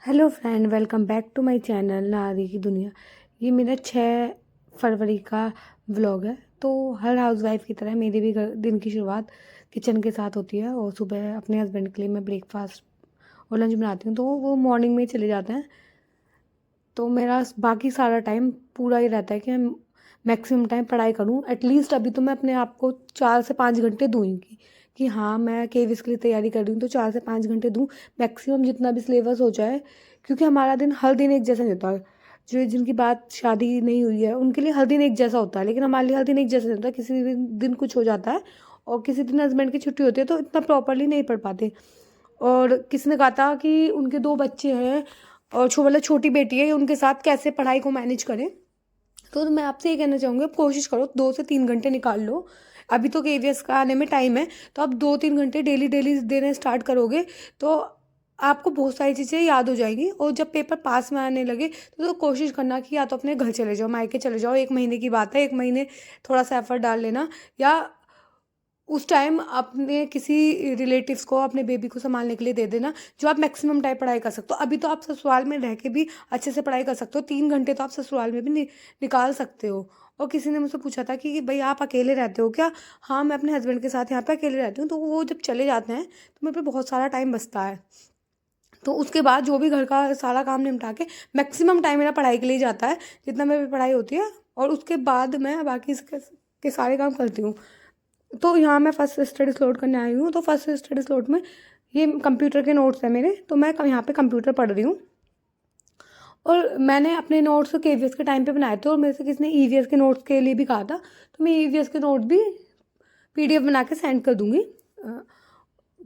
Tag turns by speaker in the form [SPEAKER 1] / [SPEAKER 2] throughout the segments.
[SPEAKER 1] Hello friend, welcome back to my channel नारी की दुनिया। ये मेरा 6 फरवरी का व्लॉग है। तो हर हाउसवाइफ की तरह मेरी भी दिन की शुरुआत किचन के साथ होती है और सुबह अपने हस्बैंड के लिए मैं ब्रेकफास्ट और लंच बनाती हूँ, तो वो मॉर्निंग में ही चले जाते हैं। तो मेरा बाकी सारा टाइम पूरा ही रहता है कि मैं मैक्सिमम टाइम पढ़ाई करूँ। एटलीस्ट अभी तो मैं अपने आप को 4 से 5 घंटे दूँगी कि हाँ, मैं केवीएस के लिए तैयारी कर रही हूँ तो 4 से 5 घंटे दूँ मैक्सिमम, जितना भी सिलेबस हो जाए। क्योंकि हमारा दिन हर दिन एक जैसा नहीं होता। जो जिनकी बात शादी नहीं हुई है उनके लिए हर दिन एक जैसा होता है, लेकिन हमारे लिए हर दिन एक जैसा नहीं होता। किसी दिन कुछ हो जाता है और किसी दिन हस्बैंड की छुट्टी होती है, तो इतना प्रॉपरली नहीं पढ़ पाते। और किसी ने कहा था कि उनके 2 बच्चे हैं और मतलब छोटी बेटी है, उनके साथ कैसे पढ़ाई को मैनेज करें। तो मैं आपसे ये कहना चाहूँगी, आप कोशिश करो 2 से 3 घंटे निकाल लो। अभी तो केवीएस का आने में टाइम है, तो आप 2-3 घंटे डेली डेली देना स्टार्ट करोगे तो आपको बहुत सारी चीज़ें याद हो जाएंगी। और जब पेपर पास में आने लगे तो कोशिश करना कि या तो अपने घर चले जाओ, मायके चले जाओ। 1 महीने की बात है, 1 महीने थोड़ा सा एफर्ट डाल लेना, या उस टाइम अपने किसी रिलेटिव्स को अपने बेबी को संभालने के लिए दे देना, जो आप मैक्सिमम टाइम पढ़ाई कर सकते हो। अभी तो आप ससुराल में रह के भी अच्छे से पढ़ाई कर सकते हो, 3 घंटे तो आप ससुराल में भी निकाल सकते हो। और किसी ने मुझसे पूछा था कि भाई आप अकेले रहते हो क्या? हाँ, मैं अपने हस्बैंड के साथ यहाँ पे अकेले रहती हूँ, तो वो जब चले जाते हैं तो मेरे पे बहुत सारा टाइम बचता है। तो उसके बाद जो भी घर का सारा काम निपटा के मैक्सिमम टाइम मेरा पढ़ाई के लिए जाता है, जितना मेरी पढ़ाई होती है। और उसके बाद मैं बाकी के सारे काम करती हूँ। तो यहाँ मैं फर्स्ट स्टडी स्लॉट करने आई हूँ, तो फर्स्ट स्टडी स्लॉट में ये कंप्यूटर के नोट्स हैं मेरे, तो मैं यहाँ पे कंप्यूटर पढ़ रही हूँ। और मैंने अपने नोट्स केवीएस के टाइम पे बनाए थे, और मेरे से किसी ने ईवीएस के नोट्स के लिए भी कहा था, तो मैं ईवीएस के नोट भी पीडीएफ बना के सेंड कर दूँगी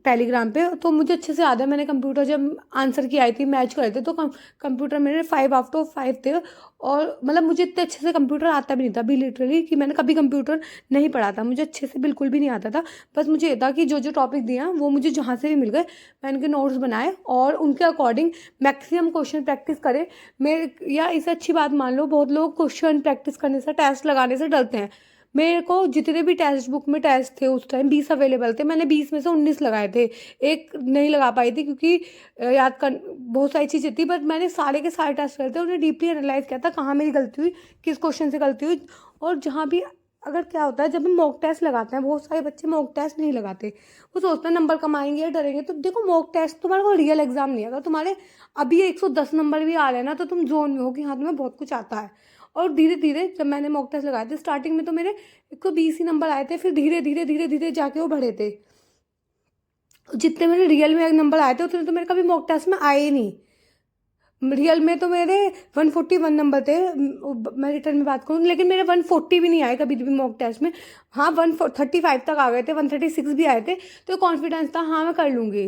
[SPEAKER 1] टेलीग्राम पे। तो मुझे अच्छे से याद है, मैंने कंप्यूटर जब आंसर की आई थी, मैच करे थे, तो कंप्यूटर मेरे 5 आउट ऑफ 5 थे। और मतलब मुझे इतने अच्छे से कंप्यूटर आता भी नहीं था अभी, लिटरली कि मैंने कभी कंप्यूटर नहीं पढ़ा था, मुझे अच्छे से बिल्कुल भी नहीं आता था। बस मुझे ये था कि जो जो टॉपिक दिया वो मुझे जहाँ से भी मिल गए, मैं उनके नोट्स बनाए और उनके अकॉर्डिंग मैक्सिमम क्वेश्चन प्रैक्टिस करे। मेरे या इसे अच्छी बात मान लो, बहुत लोग क्वेश्चन प्रैक्टिस करने से, टेस्ट लगाने से डरते हैं। मेरे को जितने भी टेक्स्ट बुक में टेस्ट थे उस टाइम 20 अवेलेबल थे, मैंने 20 में से 19 लगाए थे। एक नहीं लगा पाई थी क्योंकि याद कर बहुत सारी चीज़ें थी, बट मैंने सारे के सारे टेस्ट करे थे, उन्हें डीपली एनालाइज किया था कहाँ मेरी गलती हुई, किस क्वेश्चन से गलती हुई। और जहाँ भी अगर क्या होता है, जब हम मॉक टेस्ट लगाते हैं, बहुत सारे बच्चे मॉक टेस्ट नहीं लगाते। वो सोचते हैं नंबर कमाएंगे या डरेंगे। तो देखो, मॉक टेस्ट तुम्हारा कोई रियल एग्जाम नहीं है। अगर तुम्हारे अभी 110 नंबर भी आ रहे हैं ना, तो तुम जोन में हो कि हाँ, तुम्हें बहुत कुछ आता है। और धीरे धीरे जब मैंने मॉक टेस्ट लगाए थे, स्टार्टिंग में तो मेरे 120 ही नंबर आए थे, फिर धीरे धीरे धीरे धीरे जाके वो बढ़े थे। जितने मेरे रियल में नंबर आए थे उतने तो मेरे कभी मॉक टेस्ट में आए ही नहीं। रियल में तो मेरे 141 नंबर थे, मैं रिटर्न में बात करूँ, लेकिन मेरे 140 भी नहीं आए कभी भी मॉक टेस्ट में। हाँ, 135 तक आ गए थे, 136 भी आए थे, तो कॉन्फिडेंस था हाँ मैं कर लूँगी।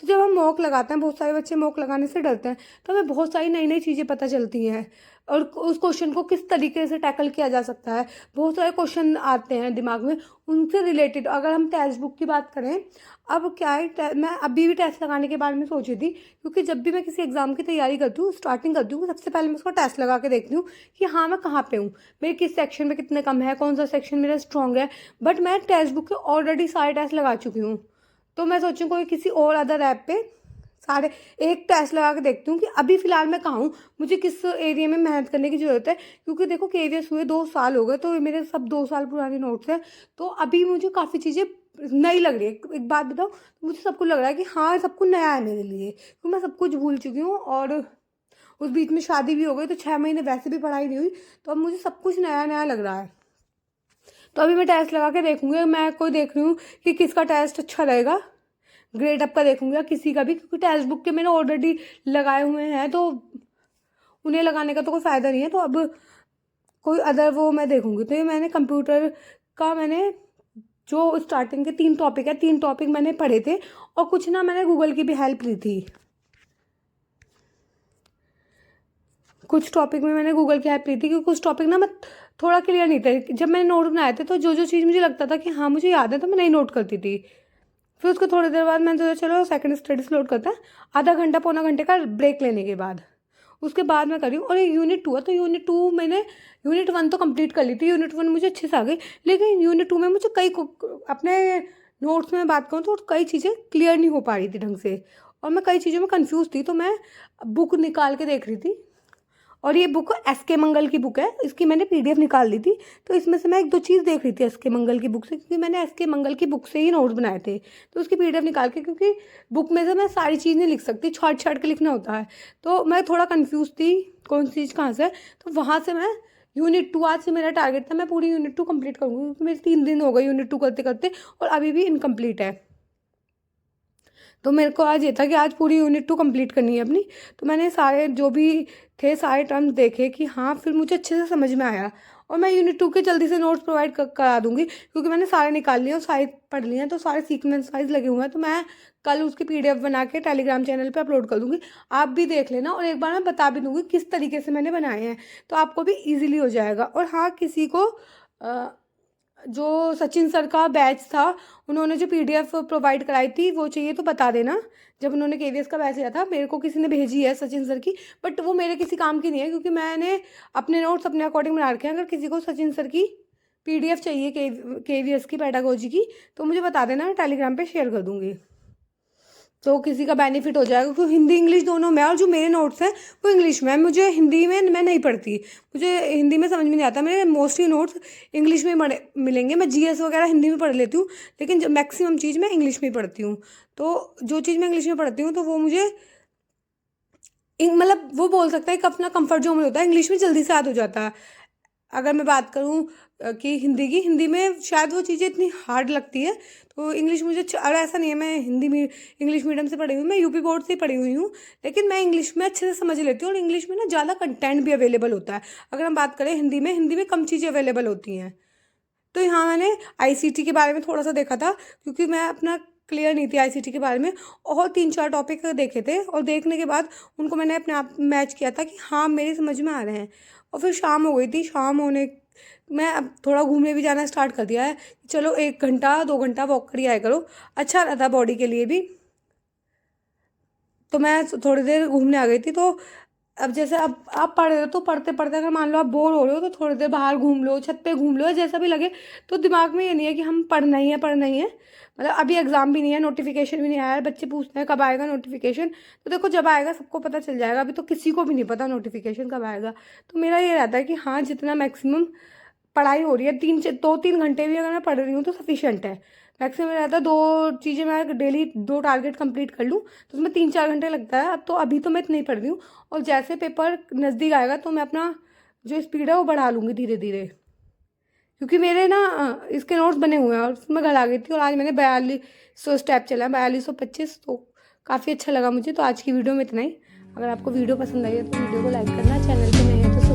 [SPEAKER 1] तो जब हम मॉक लगाते हैं, बहुत सारे बच्चे मॉक लगाने से डरते हैं, तो हमें बहुत सारी नई नई चीज़ें पता चलती हैं और उस क्वेश्चन को किस तरीके से टैकल किया जा सकता है। बहुत सारे क्वेश्चन आते हैं दिमाग में, उनसे रिलेटेड। अगर हम टेक्स्ट बुक की बात करें, अब क्या है, मैं अभी भी टेस्ट लगाने के बारे में सोची थी, क्योंकि जब भी मैं किसी एग्जाम की तैयारी करती हूँ, स्टार्टिंग करती हूँ, सबसे पहले मैं उसका टेस्ट लगा के देखती हूँ कि हाँ मैं कहाँ पे हूँ, मेरे किस सेक्शन में कितने कम है, कौन सा सेक्शन मेरा स्ट्रॉन्ग है। बट मैं टेक्स्ट बुक के ऑलरेडी सारे टेस्ट लगा चुकी हूँ, तो मैं सोचूँ कोई किसी और अदर ऐप पे सारे एक टेस्ट लगा के देखती हूँ कि अभी फ़िलहाल मैं कहाँ हूँ, मुझे किस एरिया में मेहनत करने की ज़रूरत है। क्योंकि देखो, केवीएस हुए 2 साल हो गए, तो ये मेरे सब 2 साल पुराने नोट्स हैं। तो अभी मुझे काफ़ी चीज़ें नई लग रही है। एक बात बताओ, मुझे सब कुछ लग रहा है कि हाँ, सब कुछ नया है मेरे लिए, क्योंकि मैं सब कुछ भूल चुकी हूँ। और उस बीच में शादी भी हो गई, तो 6 महीने वैसे भी पढ़ाई नहीं हुई, तो अब मुझे सब कुछ नया नया लग रहा है। तो अभी मैं टेस्ट लगा के देखूंगी, मैं कोई देख रही हूँ कि किसका टेस्ट अच्छा रहेगा, ग्रेड अप का देखूंगी या किसी का भी, क्योंकि टेक्स्ट बुक के मैंने ऑलरेडी लगाए हुए हैं, तो उन्हें लगाने का तो कोई फ़ायदा नहीं है। तो अब कोई अदर वो मैं देखूंगी। तो ये मैंने कंप्यूटर का, मैंने जो स्टार्टिंग के 3 टॉपिक है, 3 टॉपिक मैंने पढ़े थे, और कुछ ना मैंने गूगल की भी हेल्प ली थी। कुछ टॉपिक में मैंने गूगल की हेल्प ली थी, क्योंकि कुछ टॉपिक ना मैं थोड़ा क्लियर नहीं थे। जब मैंने नोट बनाए थे, तो जो जो चीज़ मुझे लगता था कि हाँ मुझे याद है, तो मैं नहीं नोट करती थी। फिर उसके थोड़ी देर बाद मैंने सोचा चलो सेकंड स्टडी लोड करते हैं, आधा घंटा पौना घंटे का ब्रेक लेने के बाद। उसके बाद मैं करी हूँ। और यूनिट 2 है, तो यूनिट 2 मैंने यूनिट 1 तो कंप्लीट कर ली थी, यूनिट 1 मुझे अच्छे से आ गई, लेकिन यूनिट 2 में मुझे कई अपने नोट्स में बात करूँ तो कई चीज़ें क्लियर नहीं हो पा रही थी ढंग से। और मैं कई चीज़ों में कंफ्यूज थी, तो मैं बुक निकाल के देख रही थी, और ये बुक एस के मंगल की बुक है, इसकी मैंने पीडीएफ निकाल ली थी। तो इसमें से मैं एक दो चीज़ देख रही थी एस के मंगल की बुक से, क्योंकि मैंने एस के मंगल की बुक से ही नोट्स बनाए थे। तो उसकी पीडीएफ निकाल के, क्योंकि बुक में से मैं सारी चीज़ नहीं लिख सकती, छाट छाट के लिखना होता है, तो मैं थोड़ा कन्फ्यूज़ थी कौन सी चीज़ कहाँ से है। तो वहाँ से मैं यूनिट 2, आज से मेरा टारगेट था मैं पूरी यूनिट 2 कंप्लीट करूँगी, क्योंकि मेरे 3 दिन हो गए यूनिट 2 करते करते, और अभी भी इनकम्प्लीट है। तो मेरे को आज ये था कि आज पूरी यूनिट 2 कंप्लीट करनी है अपनी। तो मैंने सारे जो भी थे सारे टर्म्स देखे कि हाँ, फिर मुझे अच्छे से समझ में आया, और मैं यूनिट 2 के जल्दी से नोट्स प्रोवाइड करा दूंगी, क्योंकि मैंने सारे निकाल लिए और सारे पढ़ लिए हैं, तो सारे सीक्वेंस वाइज लगे हुए हैं। तो मैं कल उसकी पीडीएफ बना के टेलीग्राम चैनल पे अपलोड कर दूंगी, आप भी देख लेना, और एक बार मैं बता भी दूंगी किस तरीके से मैंने बनाए हैं, तो आपको भी ईजिली हो जाएगा। और हाँ, किसी को जो सचिन सर का बैच था, उन्होंने जो पीडीएफ प्रोवाइड कराई थी वो चाहिए तो बता देना। जब उन्होंने केवीएस का बैच लिया था, मेरे को किसी ने भेजी है सचिन सर की, बट वो मेरे किसी काम की नहीं है, क्योंकि मैंने अपने नोट्स अपने अकॉर्डिंग बना रखे हैं। अगर किसी को सचिन सर की पीडीएफ चाहिए केवीएस की पेडागोजी की, तो मुझे बता देना, मैं टेलीग्राम पे शेयर कर दूंगी, तो किसी का बेनिफिट हो जाएगा। क्योंकि हिंदी इंग्लिश दोनों में, और जो मेरे नोट्स हैं वो इंग्लिश में, मुझे हिंदी में मैं नहीं पढ़ती, मुझे हिंदी में समझ में नहीं आता, मेरे मोस्टली नोट्स इंग्लिश में मिलेंगे। मैं जीएस वगैरह हिंदी में पढ़ लेती हूँ, लेकिन जो मैक्सिमम चीज़ मैं इंग्लिश में ही पढ़ती हूँ। तो जो चीज़ मैं इंग्लिश में पढ़ती हूँ, तो वो मुझे मतलब वो बोल सकता है कि अपना कंफर्ट जोन होता है, इंग्लिश में जल्दी से याद हो जाता है। अगर मैं बात करूँ कि हिंदी की, हिंदी में शायद वो चीज़ें इतनी हार्ड लगती है, तो इंग्लिश मुझे और ऐसा नहीं है मैं हिंदी में इंग्लिश मीडियम से पढ़ी हुई, मैं यूपी बोर्ड से पढ़ी हुई हूँ, लेकिन मैं इंग्लिश में अच्छे से समझ लेती हूँ, और इंग्लिश में ना ज़्यादा कंटेंट भी अवेलेबल होता है। अगर हम बात करें हिंदी में कम चीज़ें अवेलेबल होती हैं। तो यहाँ मैंने आईसीटी के बारे में थोड़ा सा देखा था, क्योंकि मैं अपना क्लियर नहीं थी आईसीटी के बारे में, और 3-4 टॉपिक देखे थे, और देखने के बाद उनको मैंने अपने आप मैच किया था कि हाँ, मेरे समझ में आ रहे हैं। और फिर शाम हो गई थी, शाम होने मैं अब थोड़ा घूमने भी जाना स्टार्ट कर दिया है, चलो 1 घंटा 2 घंटा वॉक कर ही आया करो, अच्छा रहता बॉडी के लिए भी। तो मैं थोड़ी देर घूमने आ गई थी। तो अब जैसे अब आप पढ़ रहे हो, तो पढ़ते पढ़ते अगर मान लो आप बोर हो रहे हो, तो थोड़ी देर बाहर घूम लो, छत पे घूम लो, या जैसा भी लगे। तो दिमाग में ये नहीं है कि हम पढ़ना ही है, पढ़ना ही है। मतलब अभी एग्जाम भी नहीं है, नोटिफिकेशन भी नहीं आया है, बच्चे पूछते हैं कब आएगा नोटिफिकेशन। तो देखो, जब आएगा सबको पता चल जाएगा, अभी तो किसी को भी नहीं पता नोटिफिकेशन कब आएगा। तो मेरा ये रहता है कि हाँ, जितना मैक्सिमम पढ़ाई हो रही है, 2-3 घंटे भी अगर मैं पढ़ रही हूँ तो सफिशिएंट है। मैक्सिमम रहता है 2 चीज़ें मैं डेली 2 टारगेट कंप्लीट कर लूँ, तो उसमें 3-4 घंटे लगता है। अब तो अभी तो मैं इतना ही पढ़ रही हूँ, और जैसे पेपर नज़दीक आएगा तो मैं अपना जो स्पीड है वो बढ़ा लूँगी धीरे धीरे, क्योंकि मेरे ना इसके नोट्स बने हुए हैं, और मैं घर आ गई थी, और आज मैंने 4200 स्टेप चला है, 4225, तो काफ़ी अच्छा लगा मुझे। तो आज की वीडियो में इतना ही। अगर आपको वीडियो पसंद आई है तो वीडियो को लाइक करना, चैनल पे नए हैं तो